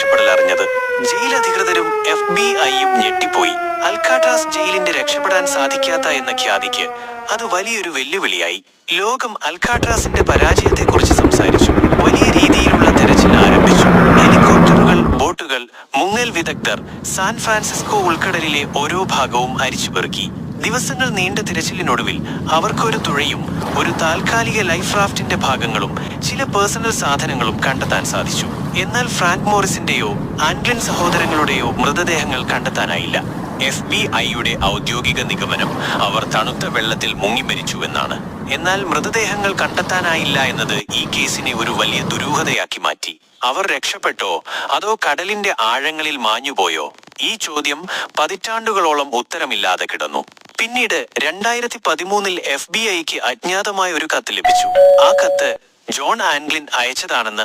രക്ഷപ്പെടൽ അറിഞ്ഞത്. ജയിൽ അധികൃതരും FBI-യും ഞെട്ടിപ്പോയി. അൽക്കാട്രാസ് ജയിലിന്റെ രക്ഷപ്പെടാൻ സാധിക്കാത്ത എന്ന ഖ്യാതിക്ക് അത് വലിയൊരു വെല്ലുവിളിയായി. ലോകം അൽക്കാട്രാസിന്റെ പരാജയത്തെക്കുറിച്ച് സംസാരിച്ചു. വലിയ രീതിയിലുള്ള തെരച്ചിൽ ആരംഭിച്ചു. ഹെലികോപ്റ്ററുകൾ, ബോട്ടുകൾ, മുങ്ങൽ വിദഗ്ധർ സാൻ ഫ്രാൻസിസ്കോ ഉൾക്കടലിലെ ഓരോ ഭാഗവും അരിച്ചുപെറുക്കി. ദിവസങ്ങൾ നീണ്ട തിരച്ചിലിനൊടുവിൽ അവർക്കൊരു തുഴയും ഒരു താൽക്കാലിക ലൈഫ് റാഫ്റ്റിന്റെ ഭാഗങ്ങളും ചില പേഴ്സണൽ സാധനങ്ങളും കണ്ടെത്താൻ സാധിച്ചു. എന്നാൽ ഫ്രാങ്ക് മോറിസിന്റെയോ ആൻഗ്ലിൻ സഹോദരങ്ങളുടെയോ മൃതദേഹങ്ങൾ കണ്ടെത്താനായില്ല. FBI-യുടെ ഔദ്യോഗിക നിഗമനം അവർ തണുത്ത വെള്ളത്തിൽ മുങ്ങി മരിച്ചുവെന്നാണ്. എന്നാൽ മൃതദേഹങ്ങൾ കണ്ടെത്താനായില്ല എന്നത് ഈ കേസിനെ ഒരു വലിയ ദുരൂഹതയാക്കി മാറ്റി. അവർ രക്ഷപ്പെട്ടോ അതോ കടലിന്റെ ആഴങ്ങളിൽ മാഞ്ഞുപോയോ? ഈ ചോദ്യം പതിറ്റാണ്ടുകളോളം ഉത്തരമില്ലാതെ കിടന്നു. പിന്നീട് 2013-ൽ FBI-ക്ക് അജ്ഞാതമായ ഒരു കത്ത് ലഭിച്ചു. ആ കത്ത് ജോൺ ആൻഗ്ലിൻ അയച്ചതാണെന്ന്